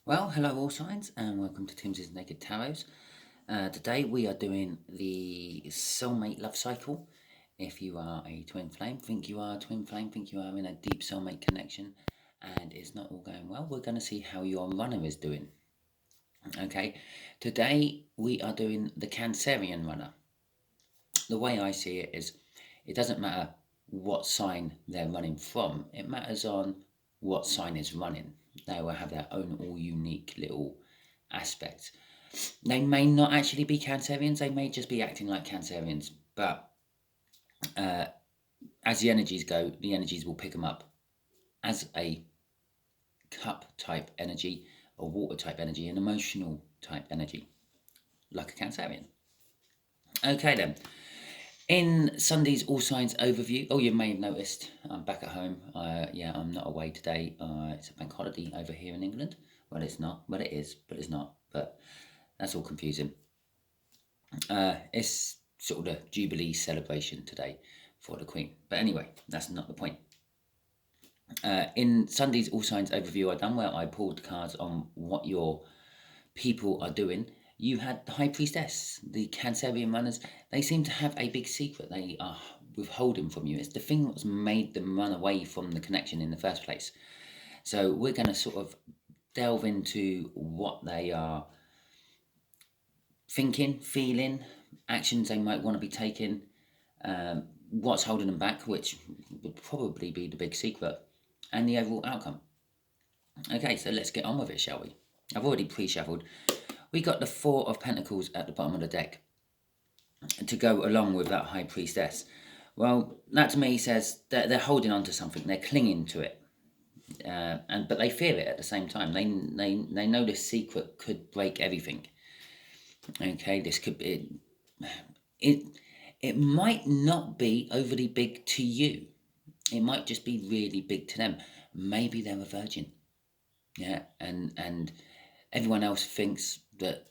Well, hello all signs and welcome to Timsy Naked Tarot. Today we are doing the soulmate love cycle. If you are a twin flame, think you are a twin flame, think you are in a deep soulmate connection and it's not all going well, we're going to see how your runner is doing. Okay, today we are doing the Cancerian runner. The way I see it is it doesn't matter what sign they're running from, it matters on what sign is running. They will have their own all unique little aspects. They may not actually be Cancerians, they may just be acting like Cancerians, but as the energies go, the energies will pick them up as a cup type energy, a water type energy, an emotional type energy, like a Cancerian. Okay then. In Sunday's All Signs overview, you may have noticed I'm back at home. I'm not away today. It's a bank holiday over here in England. Well, it's not. Well, it is, but it's not. But that's all confusing. It's sort of the Jubilee celebration today for the Queen. But anyway, that's not the point. In Sunday's All Signs overview I done, where I pulled the cards on what your people are doing, you had the High Priestess, the Cancerian runners. They seem to have a big secret they are withholding from you. It's the thing that's made them run away from the connection in the first place. So we're going to sort of delve into what they are thinking, feeling, actions they might want to be taking, what's holding them back, which would probably be the big secret, and the overall outcome. Okay, so let's get on with it, shall we? I've already pre-shuffled. We got the Four of Pentacles at the bottom of the deck to go along with that High Priestess. Well, that to me says that they're holding on to something, they're clinging to it, but they fear it at the same time. They know this secret could break everything. Okay, this could be it might not be overly big to you. It might just be really big to them. Maybe they're a virgin. Yeah, and everyone else thinks that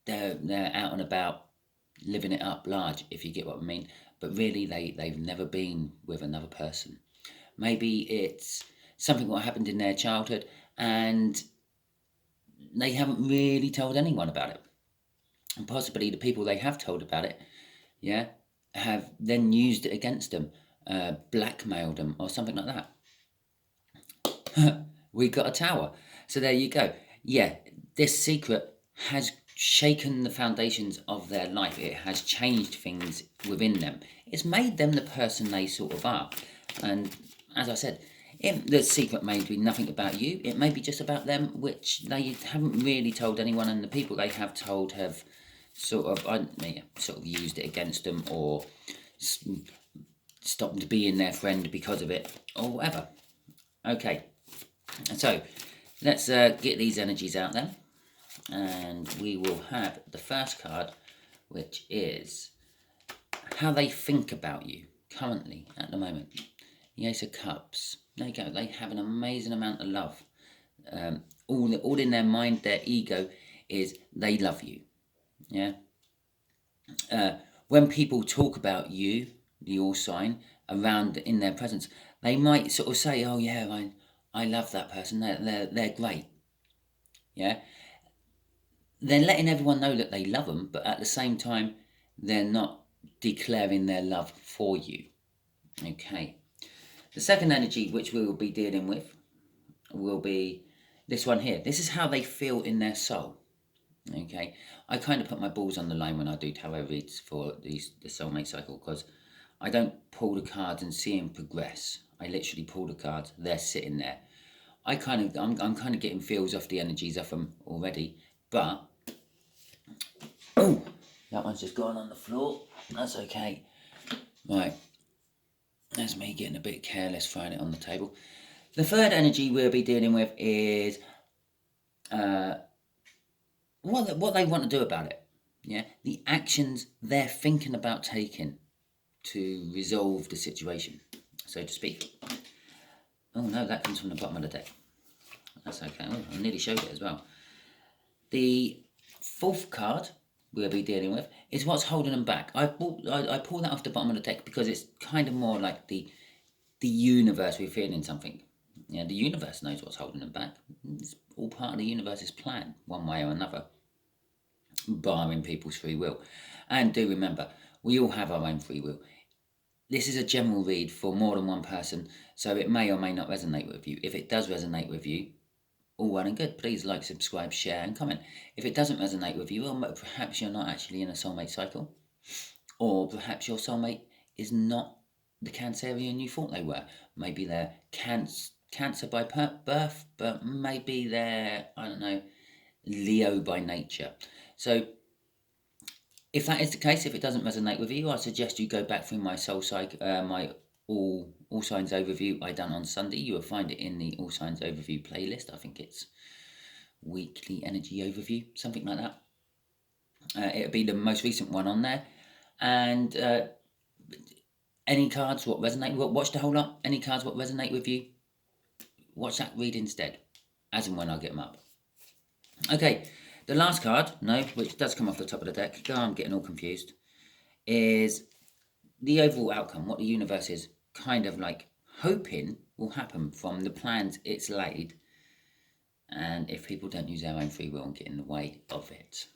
they're out and about living it up large, if you get what I mean. But really they've never been with another person. Maybe it's something what happened in their childhood and they haven't really told anyone about it. And possibly the people they have told about it, have then used it against them, blackmailed them or something like that. We got a Tower. So there you go. Yeah, this secret has shaken the foundations of their life. It has changed things within them. It's made them the person they sort of are. And as I said, the secret may be nothing about you. It may be just about them, which they haven't really told anyone. And the people they have told have sort of used it against them or stopped being their friend because of it or whatever. Okay, so let's get these energies out then, and we will have the first card, which is how they think about you currently at the moment. The Ace of Cups. There you go. They have an amazing amount of love. All in their mind, their ego is they love you. Yeah. When people talk about you, your sign, around in their presence, they might sort of say, "Oh yeah, I love that person. They're great." Yeah. They're letting everyone know that they love them, but at the same time, they're not declaring their love for you. Okay. The second energy, which we will be dealing with, will be this one here. This is how they feel in their soul. Okay, I kind of put my balls on the line when I do tarot reads for the soulmate cycle, because I don't pull the cards and see them progress. I literally pull the cards, they're sitting there. I'm kind of getting feels off the energies of them already, but oh, that one's just gone on the floor. That's okay. Right, that's me getting a bit careless, throwing it on the table. The third energy we'll be dealing with is what they want to do about it. Yeah, the actions they're thinking about taking to resolve the situation, so to speak. Oh no, that comes from the bottom of the deck. That's okay. Oh, I nearly showed it as well. The fourth card we'll be dealing with is what's holding them back. I pulled that off the bottom of the deck because it's kind of more like the universe we're feeling something. Yeah, the universe knows what's holding them back. It's all part of the universe's plan, one way or another, barring people's free will. And do remember, we all have our own free will. This is a general read for more than one person, so it may or may not resonate with you. If it does resonate with you, all well and good. Please like, subscribe, share, and comment. If it doesn't resonate with you, well, perhaps you're not actually in a soulmate cycle, or perhaps your soulmate is not the Cancerian you thought they were. Maybe they're Cancer by birth, but maybe they're, I don't know, Leo by nature. So if that is the case, if it doesn't resonate with you, I suggest you go back through my my all signs overview I done on Sunday. You will find it in the all signs overview playlist. I think it's weekly energy overview, something like that. It'll be the most recent one on there, and any cards what resonate. Watch the whole lot. Any cards what resonate with you, watch that read instead, as and when I get them up. Okay, the last card, which does come off the top of the deck. Oh, I'm getting all confused. Is the overall outcome, what the universe is kind of like hoping will happen from the plans it's laid, and if people don't use their own free will and get in the way of it.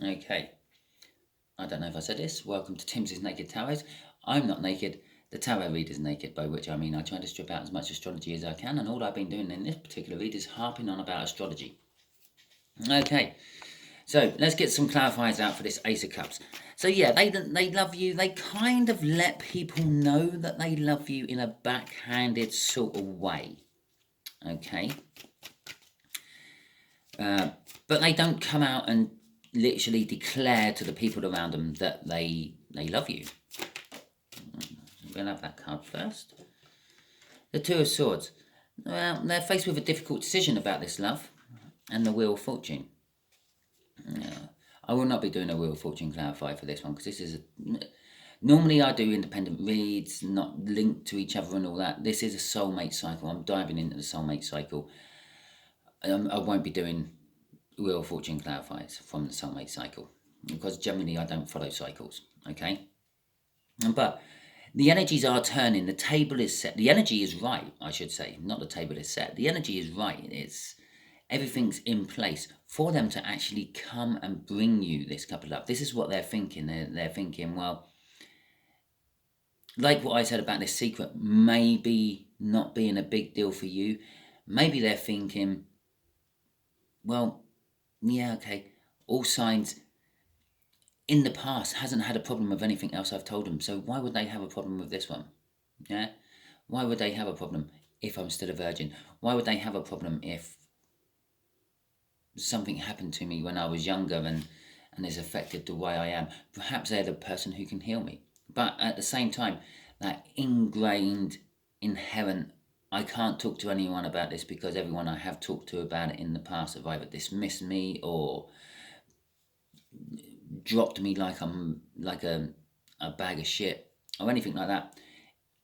Okay, I don't know if I said this. Welcome to Timsy's Naked Tarot. I'm not naked. The tarot reader's naked, by which I mean I try to strip out as much astrology as I can, and all I've been doing in this particular read is harping on about astrology. Okay, so let's get some clarifiers out for this Ace of Cups. So yeah, they love you. They kind of let people know that they love you in a backhanded sort of way. Okay. But they don't come out and literally declare to the people around them that they love you. We'll have that card first. The Two of Swords. Well, they're faced with a difficult decision about this love and the Wheel of Fortune. I will not be doing a Wheel of Fortune clarifier for this one, because this is normally I do independent reads, not linked to each other and all that. This is a soulmate cycle. I'm diving into the soulmate cycle. I won't be doing Wheel of Fortune clarifiers from the soulmate cycle, because generally I don't follow cycles. Okay, but the energies are turning. The table is set. The energy is right, I should say. Not the table is set. The energy is right. Everything's in place for them to actually come and bring you this cup of love. This is what they're thinking. They're thinking, well, like what I said about this secret maybe not being a big deal for you, maybe they're thinking, well, yeah, okay, all signs in the past hasn't had a problem with anything else I've told them, so why would they have a problem with this one? Yeah? Why would they have a problem if I'm still a virgin? Why would they have a problem if something happened to me when I was younger and has affected the way I am? Perhaps they're the person who can heal me. But at the same time, that ingrained, inherent, I can't talk to anyone about this because everyone I have talked to about it in the past have either dismissed me or dropped me like I'm like a bag of shit or anything like that,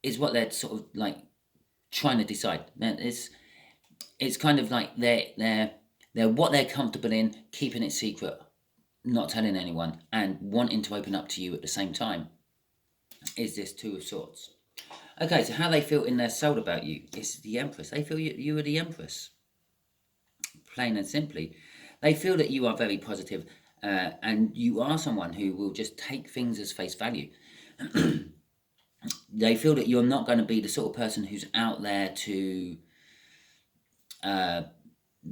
is what they're sort of like trying to decide. It's kind of like they're what they're comfortable in, keeping it secret, not telling anyone, and wanting to open up to you at the same time, is this Two of Swords. Okay, so how they feel in their soul about you is the Empress. They feel you are the Empress. Plain and simply. They feel that you are very positive, and you are someone who will just take things as face value. They feel that you're not going to be the sort of person who's out there to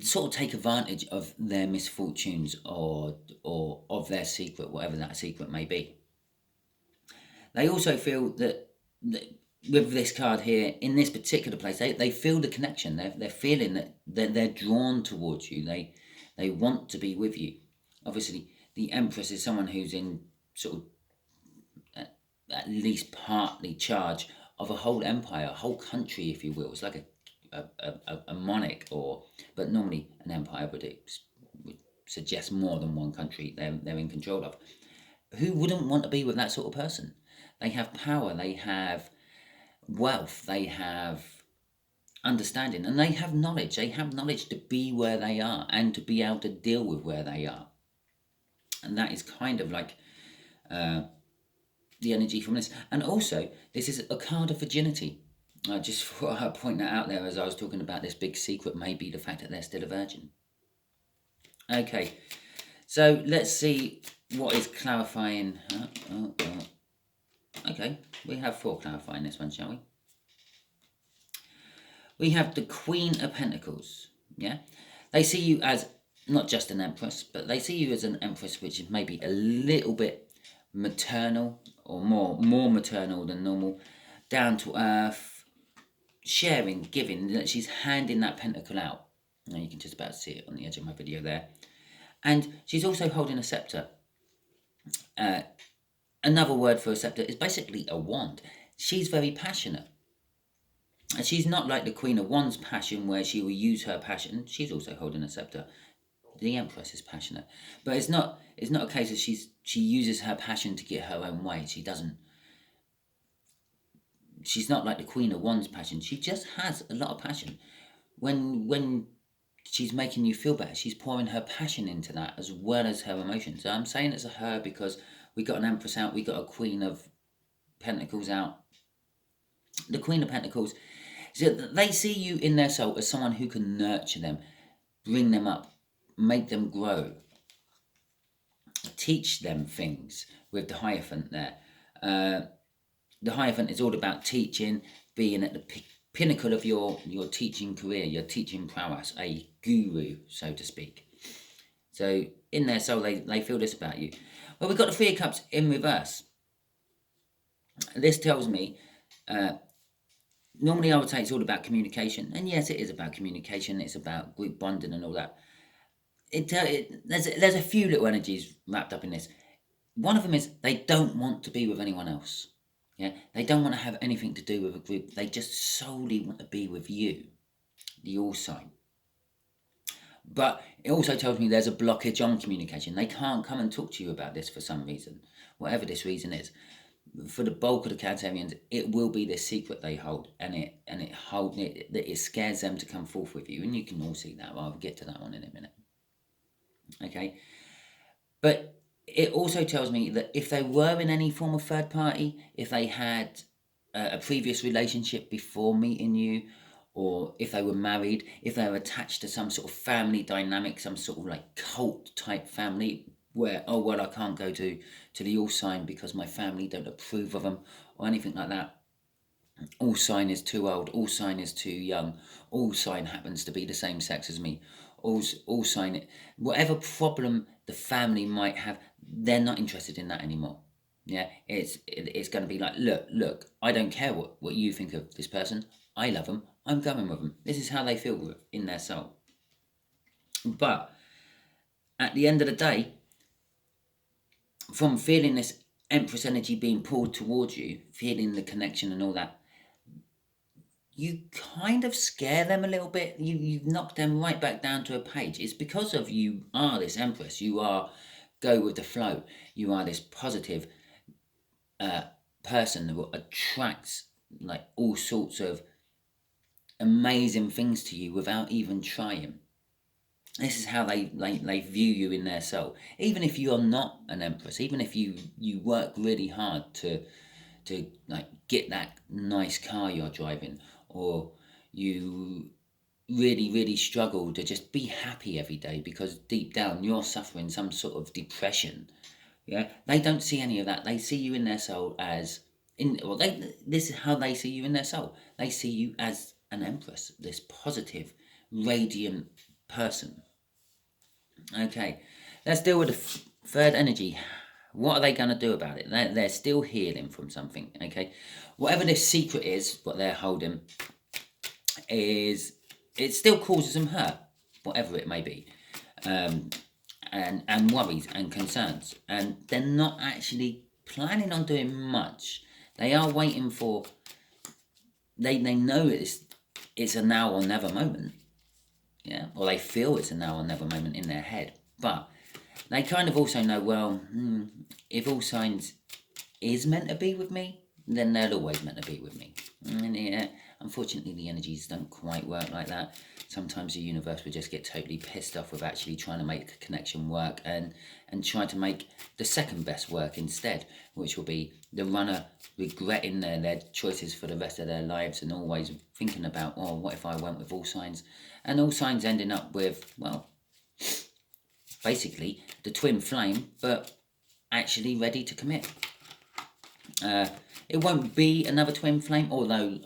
sort of take advantage of their misfortunes or of their secret, whatever that secret may be. They also feel that with this card here, in this particular place, they feel the connection. They're feeling that they're drawn towards you. They want to be with you. Obviously, the Empress is someone who's in sort of at least partly charge of a whole empire, a whole country, if you will. It's like a monarch, but normally an empire would suggest more than one country they're in control of. Who wouldn't want to be with that sort of person? They have power, they have wealth, they have understanding, and they have knowledge. They have knowledge to be where they are and to be able to deal with where they are. And that is kind of like the energy from this. And also, this is a card of virginity. I just thought I'd point that out there as I was talking about this big secret, maybe the fact that they're still a virgin. Okay, so let's see what is clarifying. Okay, we have 4 clarifying this one, shall we? We have the Queen of Pentacles. Yeah, they see you as not just an empress, but they see you as an empress which is maybe a little bit maternal, or more maternal than normal, down to earth, sharing, giving. That she's handing that pentacle out. Now you can just about see it on the edge of my video there. And she's also holding a scepter. Another word for a scepter is basically a wand. She's very passionate. And she's not like the Queen of Wands passion, where she will use her passion. She's also holding a scepter. The Empress is passionate, but it's not a case of she uses her passion to get her own way. She doesn't. She's not like the Queen of Wands passion. She just has a lot of passion. When she's making you feel better, she's pouring her passion into that as well as her emotions. So I'm saying it's a her because we got an Empress out, we got a Queen of Pentacles out. The Queen of Pentacles, so they see you in their soul as someone who can nurture them, bring them up, make them grow, teach them things with the Hierophant there. The Hierophant is all about teaching, being at the pinnacle of your teaching career, your teaching prowess, a guru, so to speak. So in their soul, they feel this about you. Well, we've got the 3 of Cups in reverse. This tells me, normally I would say it's all about communication. And yes, it is about communication. It's about group bonding and all that. There's a few little energies wrapped up in this. One of them is they don't want to be with anyone else. Yeah, they don't want to have anything to do with a group. They just solely want to be with you, the All sign. But it also tells me there's a blockage on communication. They can't come and talk to you about this for some reason, whatever this reason is. For the bulk of the Cancerians, it will be this secret they hold, and it scares them to come forth with you, and you can all see that. I'll get to that one in a minute. Okay, but it also tells me that if they were in any form of third party, if they had a previous relationship before meeting you, or if they were married, if they were attached to some sort of family dynamic, some sort of like cult type family, where, oh, well, I can't go to the All sign because my family don't approve of them, or anything like that. All sign is too old, all sign is too young, all sign happens to be the same sex as me, all sign, whatever problem the family might have, they're not interested in that anymore. Yeah, it's going to be like, look, I don't care what you think of this person. I love them. I'm going with them. This is how they feel in their soul. But at the end of the day, from feeling this Empress energy being pulled towards you, feeling the connection and all that, you kind of scare them a little bit. You knock them right back down to a page. It's because of you are this Empress. You are go with the flow. You are this positive person that attracts like all sorts of amazing things to you without even trying. This is how they view you in their soul. Even if you are not an Empress, even if you work really hard to like get that nice car you're driving, or you really struggle to just be happy every day because deep down you're suffering some sort of depression. Yeah, they don't see any of that. They see you in their soul as this is how they see you in their soul. They see you as an Empress, this positive, radiant person. Okay, let's deal with the third energy. What are they going to do about it? They're still healing from something. Okay, whatever this secret is, what they're holding, it still causes them hurt, whatever it may be, and worries and concerns, and they're not actually planning on doing much. They are waiting for. They know it's a now or never moment. Yeah, or they feel it's a now or never moment in their head, but they kind of also know, well, if All Signs is meant to be with me, then they're always meant to be with me. And yeah, Unfortunately, the energies don't quite work like that. Sometimes the universe will just get totally pissed off with actually trying to make a connection work, and try to make the second best work instead, which will be the runner regretting their choices for the rest of their lives, and always thinking about, oh, what if I went with all signs? And all signs ending up with, well, basically the twin flame, but actually ready to commit. It won't be another twin flame, although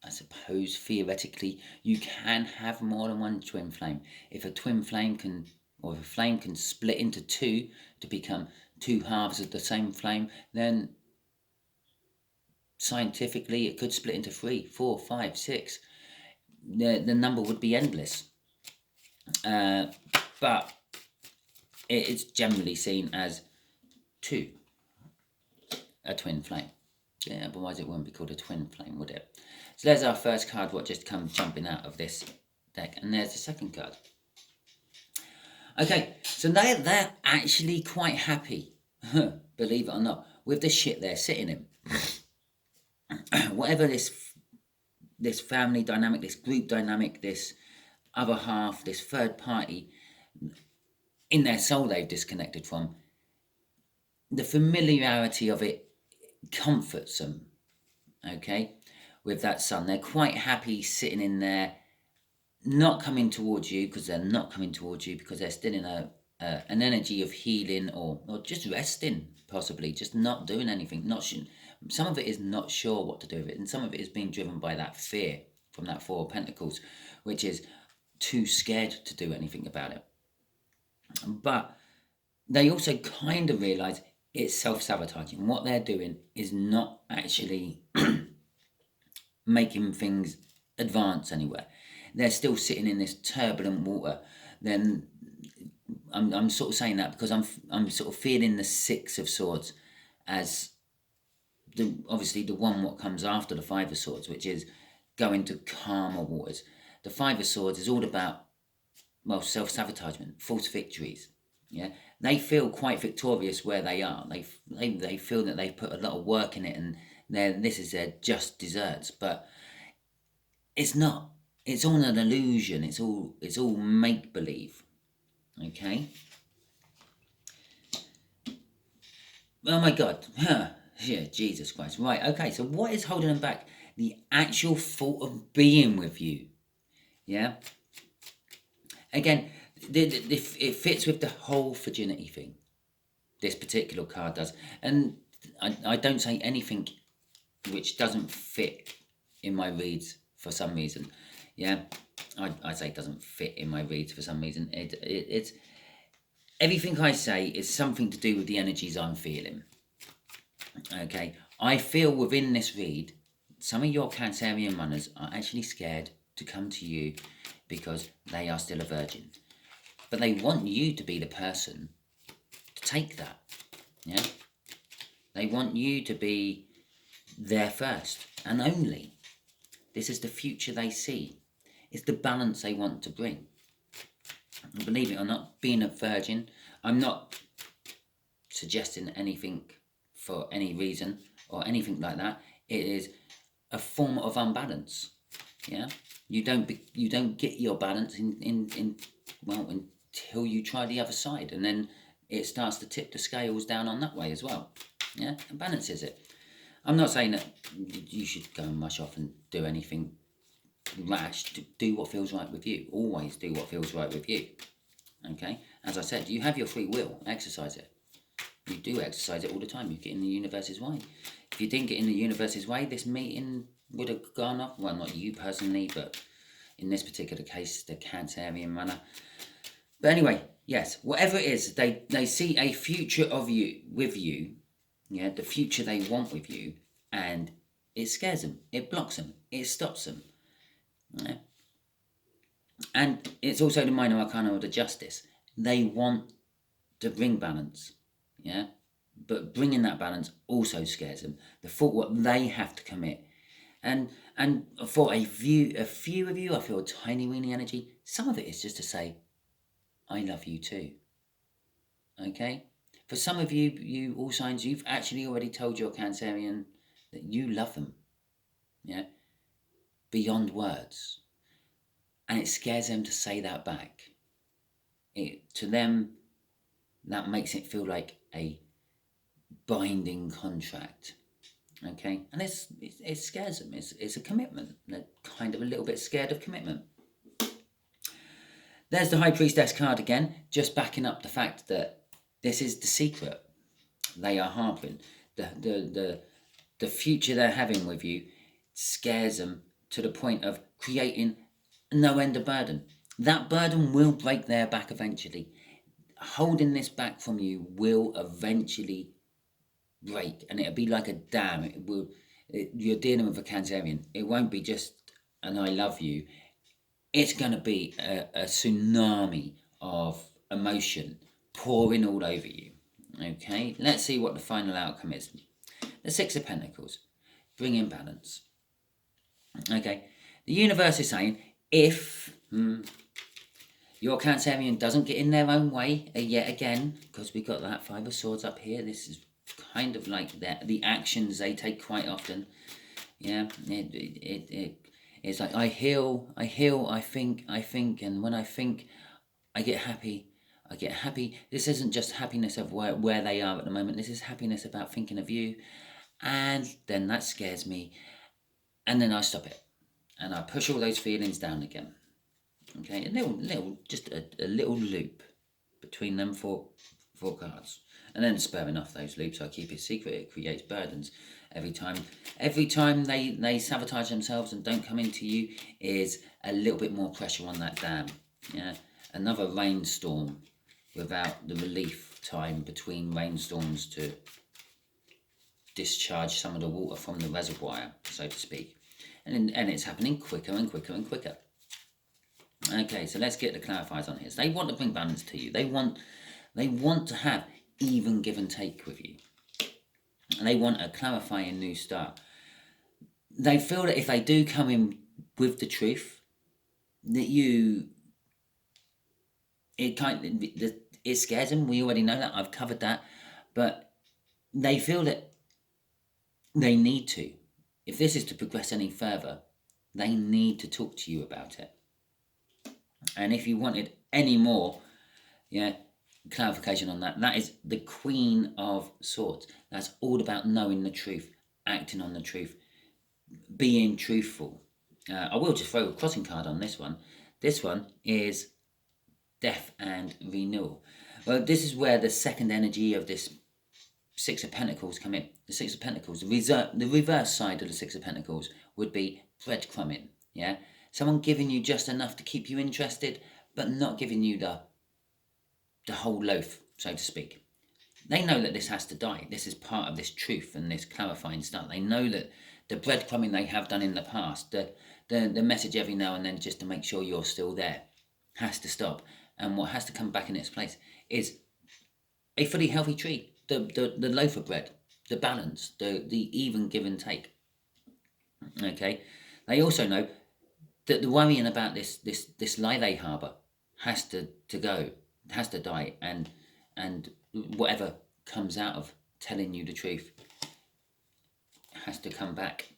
I suppose theoretically you can have more than one twin flame. If a twin flame can, or if a flame can split into two to become two halves of the same flame, then scientifically it could split into 3, 4, 5, 6. The number would be endless. But it's generally seen as two, a twin flame. Yeah, otherwise it wouldn't be called a twin flame, would it? So there's our first card, what just comes jumping out of this deck. And there's the second card. Okay, so they're actually quite happy, believe it or not, with the shit they're sitting in. Whatever this family dynamic, this group dynamic, this other half, this third party, in their soul they've disconnected from, the familiarity of it comforts them, okay, with that sun. They're quite happy sitting in there, not coming towards you, because they're still in an energy of healing, or just resting, possibly just not doing anything. Some of it is not sure what to do with it, and some of it is being driven by that fear from that Four of Pentacles, which is too scared to do anything about it. But they also kind of realize it's self-sabotaging. What they're doing is not actually making things advance anywhere. They're still sitting in this turbulent water. Then I'm sort of saying that because I'm sort of feeling the Six of Swords as obviously the one what comes after the Five of Swords, which is going to calmer waters. The Five of Swords is all about, well, self-sabotagement, false victories. Yeah, they feel quite victorious where they are. They feel that they've put a lot of work in it, and this is their just desserts. But it's not. It's all an illusion. It's all make believe. Okay. Oh my God. Yeah, Jesus Christ. Right. Okay. So what is holding them back? The actual thought of being with you. Yeah. Again, it fits with the whole virginity thing. This particular card does. And I don't say anything which doesn't fit in my reads for some reason. Yeah, I say it doesn't fit in my reads for some reason. It's everything I say is something to do with the energies I'm feeling. Okay, I feel within this read, some of your Cancerian runners are actually scared to come to you because they are still a virgin. But they want you to be the person to take that. Yeah? They want you to be there first and only. This is the future they see. It's the balance they want to bring. And believe it or not, being a virgin, I'm not suggesting anything for any reason or anything like that. It is a form of unbalance. Yeah? You don't get your balance until you try the other side, and then it starts to tip the scales down on that way as well. Yeah, and balances it. I'm not saying that you should go and rush off and do anything rash. Do what feels right with you. Always do what feels right with you. Okay, as I said, you have your free will. Exercise it. You do exercise it all the time. You get in the universe's way. If you didn't get in the universe's way, this meeting would have gone off. Well, not you personally, but in this particular case, the Cancerian runner. But anyway, yes, whatever it is, they see a future of you with you. Yeah, the future they want with you, and it scares them. It blocks them. It stops them. Yeah. And it's also the minor arcana of the Justice. They want to bring balance. Yeah, but bringing that balance also scares them. The thought what they have to commit, and for a few of you, I feel a tiny weeny energy. Some of it is just to say, I love you too. Okay. For some of you all signs, you've actually already told your Cancerian that you love them. Yeah. beyond words. And it scares them to say that back. To them, that makes it feel like a binding contract. Okay, and it scares them. It's a commitment. They're kind of a little bit scared of commitment. There's the High Priestess card again, just backing up the fact that this is the secret they are harboring. The future they're having with you scares them to the point of creating no end of burden. That burden will break their back eventually. Holding this back from you will eventually break, and it'll be like a dam. You're dealing with a Cancerian. It won't be just an I love you. It's going to be a tsunami of emotion pouring all over you. Okay, let's see what the final outcome is. The Six of Pentacles, bring in balance. Okay, the universe is saying if your Cancerian doesn't get in their own way yet again, because we got that Five of Swords up here, this is kind of like the actions they take quite often. Yeah, it's like I heal, I think, and when I think, I get happy. This isn't just happiness of where they are at the moment. This is happiness about thinking of you. And then that scares me. And then I stop it. And I push all those feelings down again. Okay, just a little loop between them four cards. And then spurring off those loops, I keep it secret. It creates burdens. Every time they sabotage themselves and don't come into you is a little bit more pressure on that dam. Yeah, another rainstorm without the relief time between rainstorms to discharge some of the water from the reservoir, so to speak. And it's happening quicker and quicker and quicker. Okay, so let's get the clarifiers on here. So they want to bring balance to you. They want to have even give and take with you. And they want a clarifying new start. They feel that if they do come in with the truth, that it scares them. We already know that. I've covered that. But they feel that they need to. If this is to progress any further, they need to talk to you about it. And if you wanted any more, clarification on that, that is the Queen of Swords. That's all about knowing the truth, acting on the truth, being truthful. I will just throw a crossing card on this one. This one is death and renewal. Well, this is where the second energy of this Six of Pentacles come in. The Six of Pentacles, the reverse side of the Six of Pentacles would be breadcrumbing. Yeah, someone giving you just enough to keep you interested, but not giving you the whole loaf, so to speak. They know that this has to die. This is part of this truth and this clarifying stuff. They know that the breadcrumbing they have done in the past, the message every now and then just to make sure you're still there, has to stop. And what has to come back in its place is a fully healthy tree, the loaf of bread, the balance, the even give and take. Okay, they also know that the worrying about this lie they harbour has to go, has to die, and whatever comes out of telling you the truth has to come back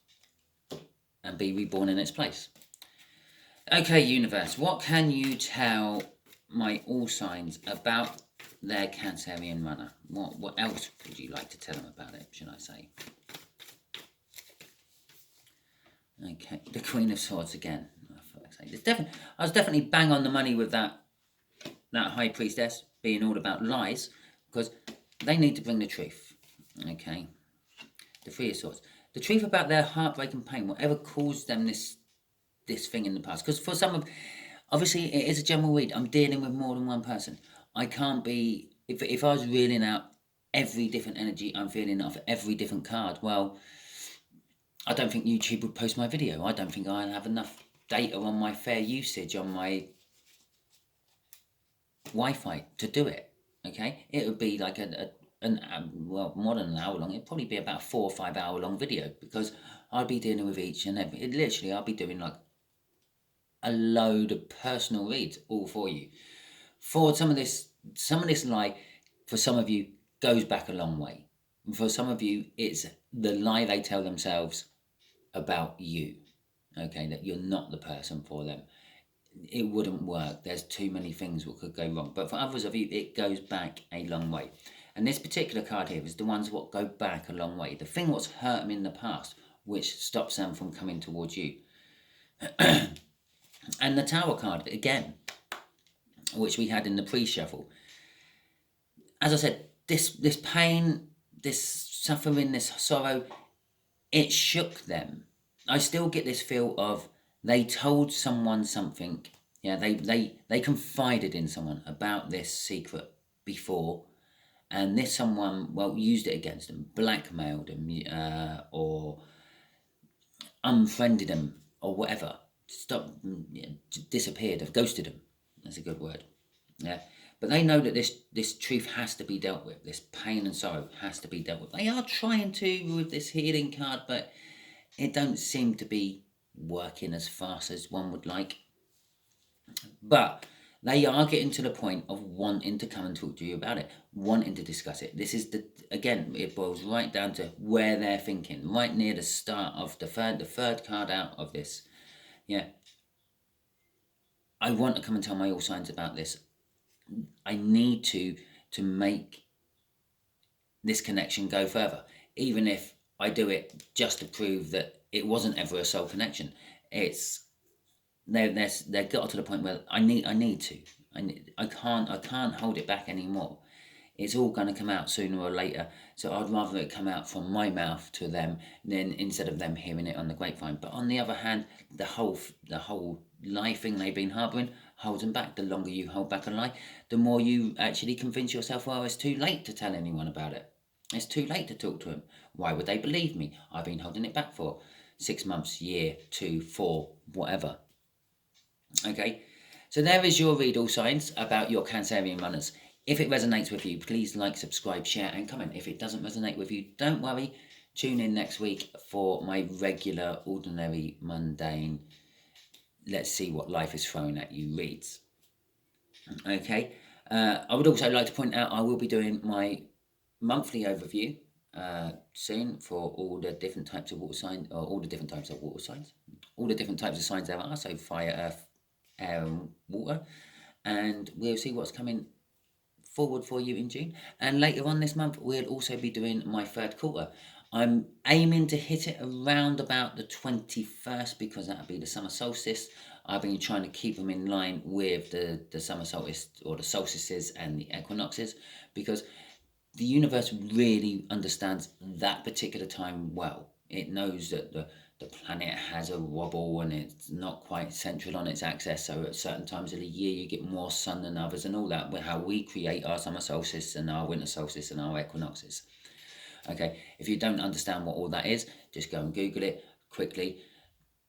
and be reborn in its place. Okay, universe, what can you tell my all signs about their Cancerian runner? What else would you like to tell them about it, should I say? Okay, the Queen of Swords again. I was definitely bang on the money with that High Priestess being all about lies, because they need to bring the truth. Okay, the Three of Swords, the truth about their heartbreak and pain, whatever caused them this thing in the past. Because for some of, obviously it is a general read. I'm dealing with more than one person. I can't be, if I was reeling out every different energy I'm feeling off every different card, well, I don't think YouTube would post my video. I don't think I'll have enough data on my fair usage on my Wi-Fi to do it. Okay, it would be like more than an hour long. It'd probably be about 4 or 5 hour long video, because I'd be dealing with each and every. Literally, I'll be doing like a load of personal reads all for you. For some of this lie, for some of you, goes back a long way. For some of you, it's the lie they tell themselves about you. okay, that you're not the person for them. It wouldn't work. There's too many things that could go wrong. But for others of you, it goes back a long way. And this particular card here is the ones what go back a long way. The thing what's hurt them in the past, which stops them from coming towards you. And the Tower card, again, which we had in the pre-shuffle. As I said, this pain, this suffering, this sorrow, it shook them. I still get this feel of they told someone something. Yeah, they confided in someone about this secret before, and this someone, well, used it against them, blackmailed them, or unfriended them, or whatever. Disappeared, have ghosted them. That's a good word. Yeah. But they know that this truth has to be dealt with. This pain and sorrow has to be dealt with. They are trying to with this healing card, but it don't seem to be working as fast as one would like. But they are getting to the point of wanting to come and talk to you about it, wanting to discuss it. This is again, it boils right down to where they're thinking, right near the start of the third card out of this. Yeah. I want to come and tell my all signs about this. I need to make this connection go further, even if I do it just to prove that it wasn't ever a soul connection. It's they've got to the point where I need to. I can't hold it back anymore. It's all going to come out sooner or later. So I'd rather it come out from my mouth to them than instead of them hearing it on the grapevine. But on the other hand, the whole lie thing they've been harbouring holds them back. The longer you hold back a lie, the more you actually convince yourself, well, it's too late to tell anyone about it. It's too late to talk to them. Why would they believe me? I've been holding it back for 6 months, year, 2, 4, whatever. Okay, so there is your read all signs about your Cancerian runners. If it resonates with you, please like, subscribe, share and comment. If it doesn't resonate with you, don't worry. Tune in next week for my regular, ordinary, mundane, let's see what life is throwing at you reads. Okay, I would also like to point out I will be doing my monthly overview soon for all the different types of water signs, or all the different types of water signs, all the different types of signs there are, so fire, earth, air and water, and we'll see what's coming forward for you in June. And later on this month we'll also be doing my third quarter. I'm aiming to hit it around about the 21st because that'll be the summer solstice. I've been trying to keep them in line with the summer solstice or the solstices and the equinoxes, because the universe really understands that particular time well. It knows that the planet has a wobble and it's not quite central on its axis, so at certain times of the year you get more sun than others and all that, how we create our summer solstice and our winter solstice and our equinoxes. Okay, if you don't understand what all that is, just go and Google it quickly.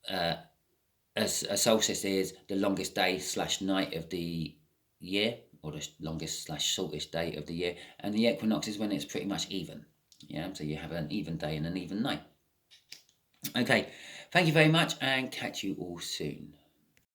A solstice is the longest day / night of the year, or the longest / shortest day of the year, and the equinox is when it's pretty much even. Yeah, so you have an even day and an even night. Okay, thank you very much and catch you all soon.